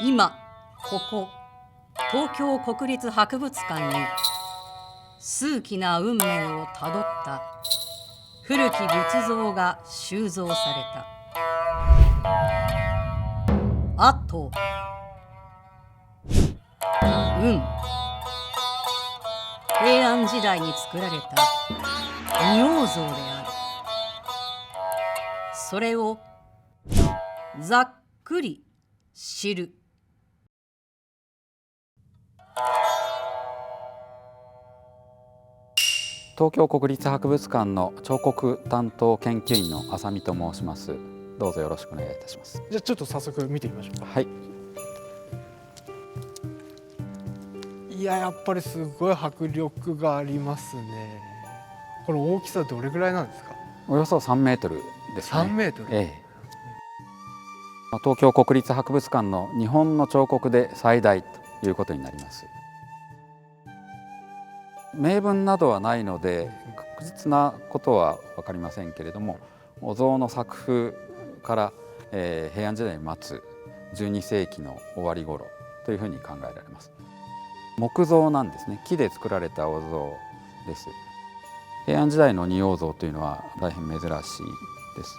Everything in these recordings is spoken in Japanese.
今ここ東京国立博物館に数奇な運命をたどった古き仏像が収蔵された。あと平安時代に作られた仁王像である。それをざっくり知る。東京国立博物館の彫刻担当研究員の浅見と申します。どうぞよろしくお願いいたします。じゃあちょっと早速見てみましょうか。はい。いや、やっぱりすごい迫力がありますね。これ大きさどれぐらいなんですか？およそ3メートルですね。3メートル。東京国立博物館の日本の彫刻で最大ということになります。銘文などはないので確実なことは分かりませんけれども、お像の作風から平安時代に待つ12世紀の終わり頃というふうに考えられます。木造なんですね。木で作られたお像です。平安時代の仁王像というのは大変珍しいです。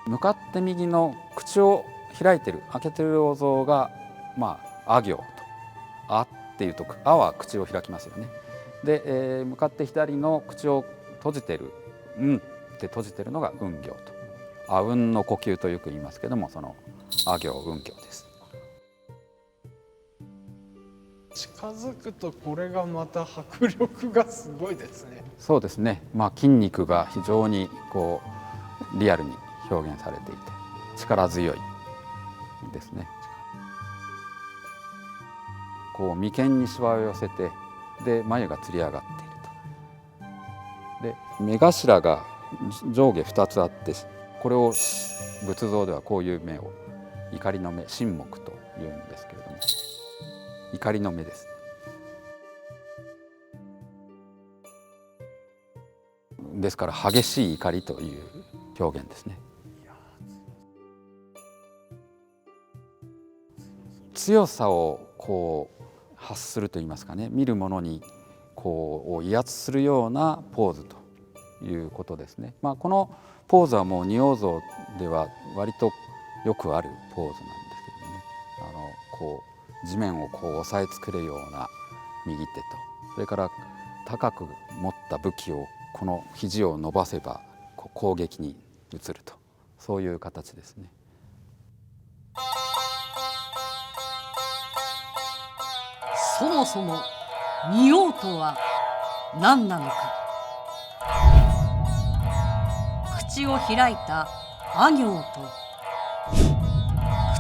向かって右の口を開いてる開けてるお像が阿行とあっていうとあは口を開きますよね。で、向かって左の口を閉じてるって閉じてるのが運行とあうんの呼吸とよく言いますけども、そのあ行運行です。近づくとこれがまた迫力がすごいですね。そうですね。筋肉が非常にリアルに表現されていて力強いですね。眉間にしわを寄せて、で眉がつり上がっていると。で目頭が上下2つあって、これを仏像ではこういう目を怒りの目、神目というんですけれども、怒りの目です。ですから激しい怒りという表現ですね。強さを発するといいますかね、見る者に威圧するようなポーズということですね。このポーズはもう仁王像では割とよくあるポーズなんですけどもね、地面を押さえつけるような右手と、それから高く持った武器をこの肘を伸ばせば攻撃に移ると、そういう形ですね。そもそも仁王とは何なのか。口を開いたあ行と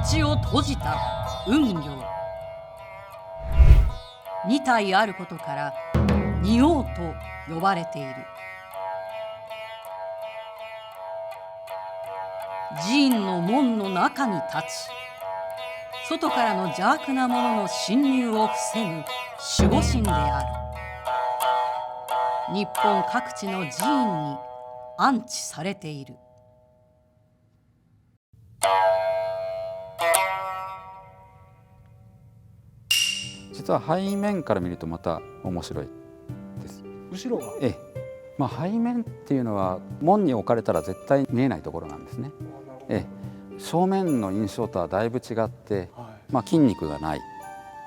口を閉じた運行、2体あることから仁王と呼ばれている。寺院の門の中に立ち、外からの邪悪なものの侵入を防ぐ守護神である。日本各地の寺院に安置されている。実は背面から見るとまた面白いです。後ろが背面っていうのは門に置かれたら絶対見えないところなんですね。正面の印象とはだいぶ違って、筋肉がない、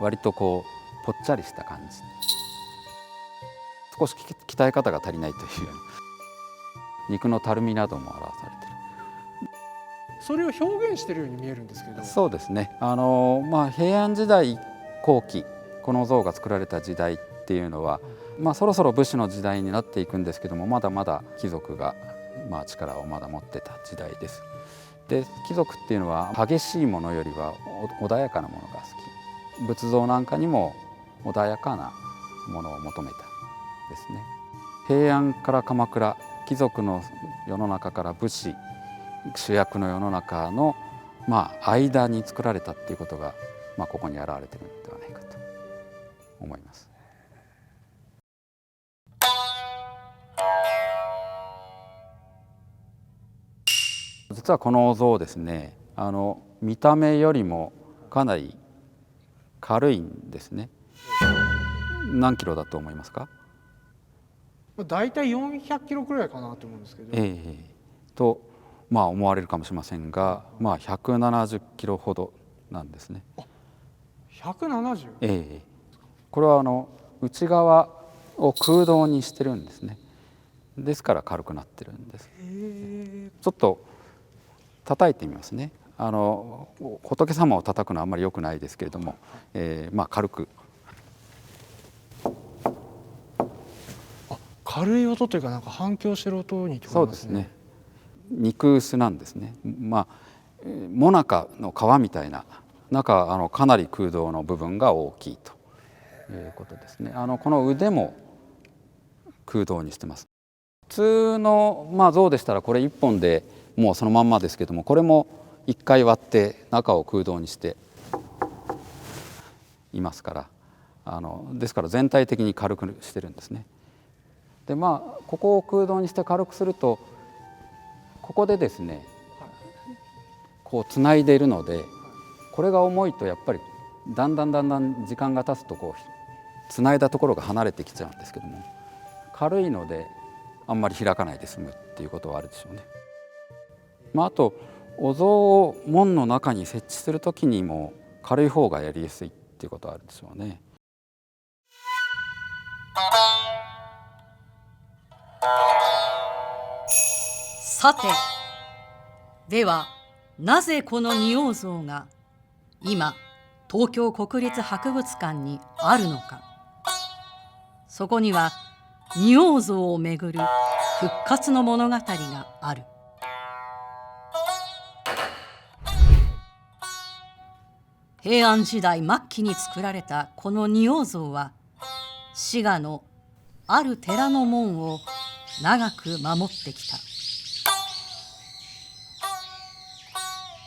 割とぽっちゃりした感じ、少し鍛え方が足りないという肉のたるみなども表されている。それを表現しているように見えるんですけど。そうですね。平安時代後期、この像が作られた時代っていうのは、そろそろ武士の時代になっていくんですけども、まだまだ貴族が力をまだ持ってた時代です。で貴族っていうのは激しいものよりは穏やかなものが好き、仏像なんかにも穏やかなものを求めたですね。平安から鎌倉、貴族の世の中から武士主役の世の中の間に作られたっていうことが、ここに表れているのではないかと思います。実はこのお像ですね、見た目よりもかなり軽いんですね。何キロだと思いますか？だいたい400キロくらいかなと思うんですけど、と思われるかもしれませんが、170キロほどなんですね。170？これは内側を空洞にしてるんですね。ですから軽くなってるんです。ちょっと叩いてみますね。仏様を叩くのはあんまり良くないですけれども、軽く。軽い音というか、なんか反響してる音に聞こえますね。そうですね。肉薄なんですね。もなかの皮みたいな中かなり空洞の部分が大きいということですね。この腕も空洞にしてます。普通の像でしたらこれ1本でもうそのまんまですけども、これも1回割って中を空洞にしていますから、ですから全体的に軽くしてるんですね。でここを空洞にして軽くすると、ここでですねこうつないでいるので、これが重いとやっぱりだんだん時間が経つとつないだところが離れてきちゃうんですけども、軽いのであんまり開かないで済むっていうことはあるでしょうね。あとお像を門の中に設置する時にも軽い方がやりやすいっていうことはあるでしょうね。さて、ではなぜこの仁王像が今東京国立博物館にあるのか。そこには仁王像をめぐる復活の物語がある。平安時代末期に作られたこの仁王像は、滋賀のある寺の門を長く守ってきた。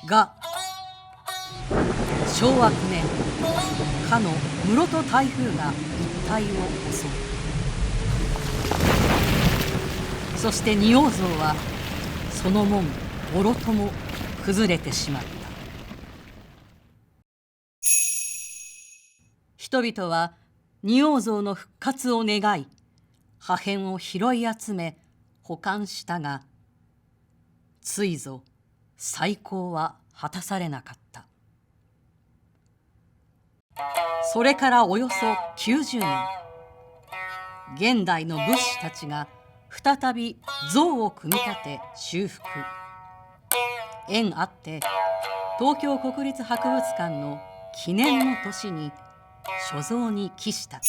が昭和9年、かの室戸台風が一帯を襲う。そして仁王像はその門もろとも崩れてしまった。人々は仁王像の復活を願い、破片を拾い集め保管したが、ついぞ再興は果たされなかった。それからおよそ90年、現代の仏師たちが再び像を組み立て修復。縁あって東京国立博物館の記念の年に所蔵に帰した。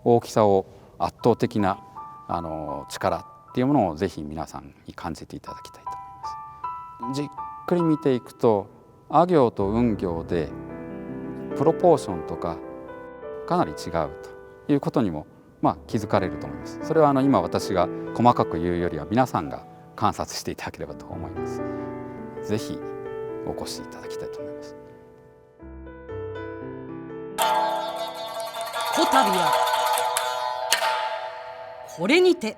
大きさを圧倒的な力っていうものをぜひ皆さんに感じていただきたいと思います。じっくり見ていくと、阿行と雲行でプロポーションとかかなり違うということにも気づかれると思います。それは今私が細かく言うよりは皆さんが観察していただければと思います。ぜひお越しいただきたいと思います。こたびはこれにて